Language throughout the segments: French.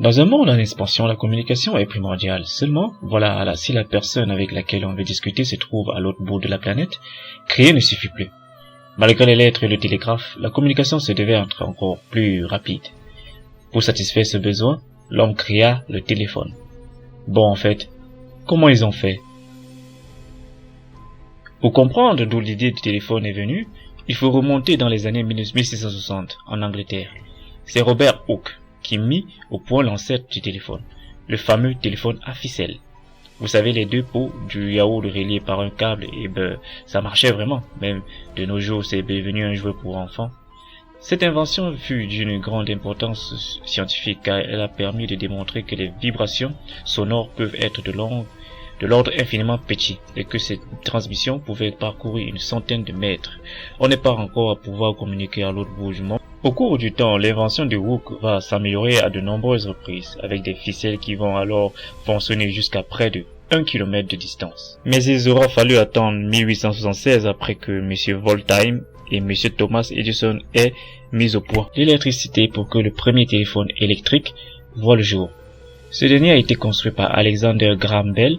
Dans un monde en expansion, la communication est primordiale. Seulement, voilà, si la personne avec laquelle on veut discuter se trouve à l'autre bout de la planète, crier ne suffit plus. Malgré les lettres et le télégraphe, la communication se devait être encore plus rapide. Pour satisfaire ce besoin, l'homme créa le téléphone. Bon, en fait, comment ils ont fait? Pour comprendre d'où l'idée du téléphone est venue, il faut remonter dans les années 1660 en Angleterre. C'est Robert Hooke qui mit au point l'ancêtre du téléphone, le fameux téléphone à ficelle. Vous savez, les deux pots du yaourt reliés par un câble, et ça marchait vraiment. Même de nos jours, c'est devenu un jouet pour enfants. Cette invention fut d'une grande importance scientifique car elle a permis de démontrer que les vibrations sonores peuvent être de l'ordre infiniment petit et que cette transmission pouvait parcourir une centaine de mètres. On n'est pas encore à pouvoir communiquer à l'autre bout du monde. Au cours du temps, l'invention de Hooke va s'améliorer à de nombreuses reprises, avec des ficelles qui vont alors fonctionner jusqu'à près de 1 km de distance. Mais il aura fallu attendre 1876 après que M. Voltaire et M. Thomas Edison aient mis au point l'électricité pour que le premier téléphone électrique voit le jour. Ce dernier a été construit par Alexander Graham Bell,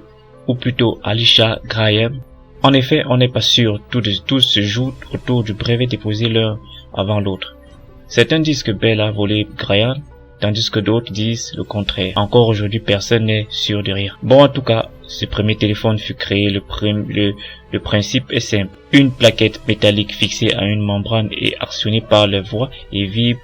ou plutôt Elisha Graham. En effet, on n'est pas sûr, tout se joue autour du brevet déposé l'un avant l'autre. Certains disent que Bell a volé Graham, tandis que d'autres disent le contraire. Encore aujourd'hui, personne n'est sûr de rien. Bon, en tout cas, ce premier téléphone fut créé, le principe est simple. Une plaquette métallique fixée à une membrane est actionnée par la voix et vibre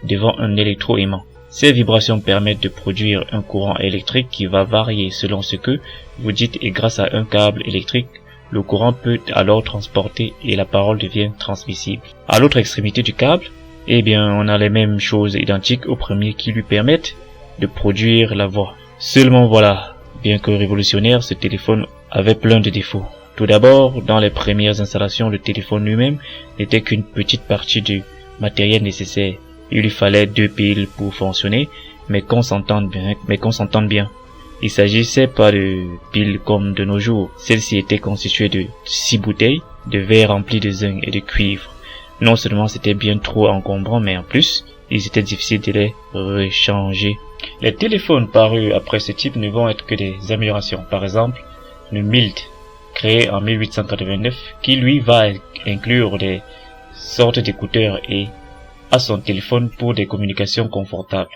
devant un électroaimant. Ces vibrations permettent de produire un courant électrique qui va varier selon ce que vous dites et grâce à un câble électrique, le courant peut alors transporter et la parole devient transmissible. À l'autre extrémité du câble, eh bien, on a les mêmes choses identiques au premier qui lui permettent de produire la voix. Seulement voilà, bien que révolutionnaire, ce téléphone avait plein de défauts. Tout d'abord, dans les premières installations, le téléphone lui-même n'était qu'une petite partie du matériel nécessaire. Il lui fallait 2 piles pour fonctionner, mais qu'on s'entende bien. Il s'agissait pas de piles comme de nos jours. Celles-ci étaient constituées de 6 bouteilles de verre remplies de zinc et de cuivre. Non seulement c'était bien trop encombrant, mais en plus, il était difficile de les rechanger. Les téléphones parus après ce type ne vont être que des améliorations. Par exemple, le Mild, créé en 1889, qui lui va inclure des sortes d'écouteurs et à son téléphone pour des communications confortables.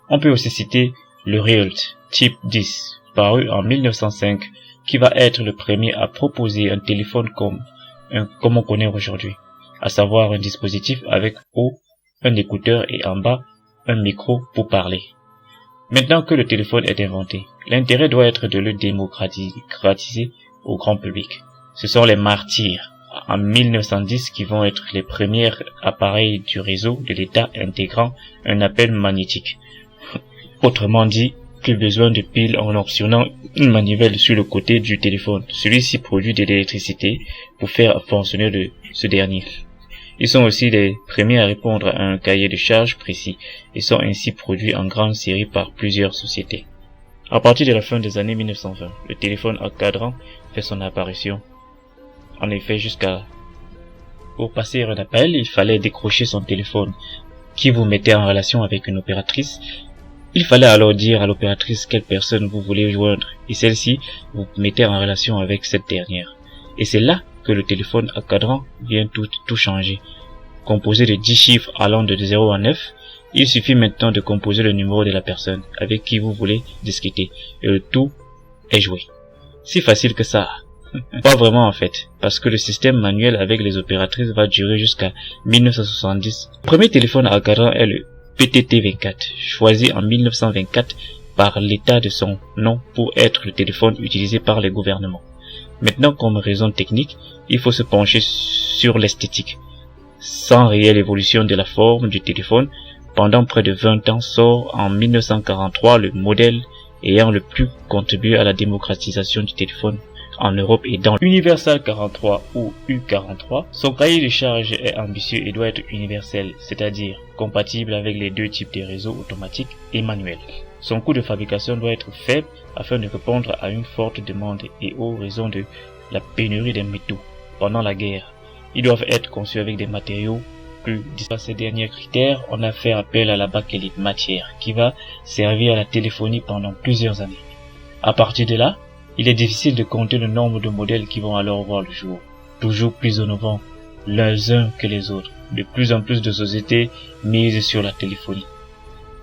On peut aussi citer le Realt Type 10, paru en 1905, qui va être le premier à proposer un téléphone comme on connaît aujourd'hui, à savoir un dispositif avec haut un écouteur et en bas un micro pour parler. Maintenant que le téléphone est inventé, l'intérêt doit être de le démocratiser au grand public. Ce sont les martyrs en 1910 qui vont être les premiers appareils du réseau de l'État intégrant un appel magnétique. Autrement dit, plus besoin de piles en optionnant une manivelle sur le côté du téléphone. Celui-ci produit de l'électricité pour faire fonctionner ce dernier. Ils sont aussi les premiers à répondre à un cahier de charges précis et sont ainsi produits en grande série par plusieurs sociétés. À partir de la fin des années 1920, le téléphone à cadran fait son apparition. En effet, pour passer un appel, il fallait décrocher son téléphone qui vous mettait en relation avec une opératrice. Il fallait alors dire à l'opératrice quelle personne vous voulez joindre et celle-ci vous mettait en relation avec cette dernière. Et c'est là que le téléphone à cadran vient tout changer. Composé de 10 chiffres allant de 0 à 9, il suffit maintenant de composer le numéro de la personne avec qui vous voulez discuter et le tout est joué. Si facile que ça. Pas vraiment en fait, parce que le système manuel avec les opératrices va durer jusqu'à 1970. Le premier téléphone à cadran est le PTT-24, choisi en 1924 par l'état de son nom pour être le téléphone utilisé par les gouvernements. Maintenant, comme raison technique, il faut se pencher sur l'esthétique. Sans réelle évolution de la forme du téléphone, pendant près de 20 ans sort en 1943 le modèle ayant le plus contribué à la démocratisation du téléphone en Europe et dans l'Universal 43 ou U43. Son cahier de charge est ambitieux et doit être universel, c'est-à-dire compatible avec les deux types de réseaux automatiques et manuels. Son coût de fabrication doit être faible afin de répondre à une forte demande et aux raisons de la pénurie des métaux pendant la guerre. Ils doivent être conçus avec des matériaux pu disparaître ces derniers critères, on a fait appel à la bakélite matière qui va servir à la téléphonie pendant plusieurs années. À partir de là, il est difficile de compter le nombre de modèles qui vont alors voir le jour, toujours plus innovants les uns que les autres. De plus en plus de sociétés misent sur la téléphonie.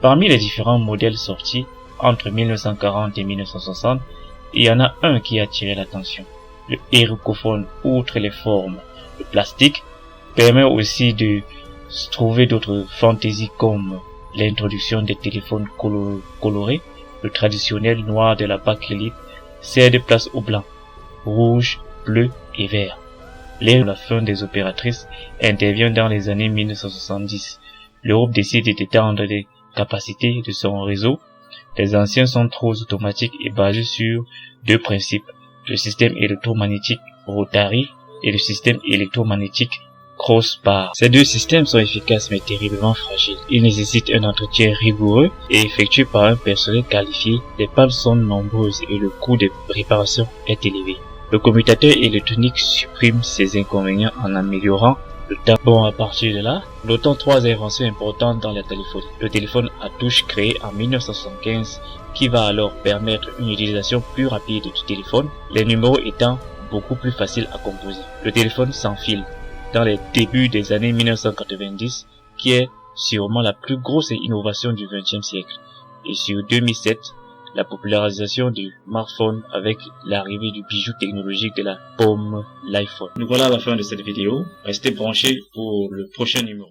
Parmi les différents modèles sortis entre 1940 et 1960, il y en a un qui a attiré l'attention. Le Erucophone, outre les formes de plastique, permet aussi de trouver d'autres fantaisies comme l'introduction des téléphones colorés. Le traditionnel noir de la bakélite cède place au blanc, rouge, bleu et vert. La fin des opératrices intervient dans les années 1970. L'Europe décide d'étendre les capacités de son réseau. Les anciens sont trop automatiques et basés sur deux principes, le système électromagnétique rotary et le système électromagnétique crossbar. Ces deux systèmes sont efficaces mais terriblement fragiles. Ils nécessitent un entretien rigoureux et effectué par un personnel qualifié. Les pannes sont nombreuses et le coût de réparation est élevé. Le commutateur électronique supprime ces inconvénients en améliorant le temps. Bon, à partir de là, notons trois inventions importantes dans la téléphonie. Le téléphone à touche créé en 1975 qui va alors permettre une utilisation plus rapide du téléphone, les numéros étant beaucoup plus faciles à composer. Le téléphone sans fil dans les débuts des années 1990 qui est sûrement la plus grosse innovation du XXe siècle. Et sur 2007, la popularisation du smartphone avec l'arrivée du bijou technologique de la pomme, l'iPhone. Nous voilà à la fin de cette vidéo. Restez branchés pour le prochain numéro.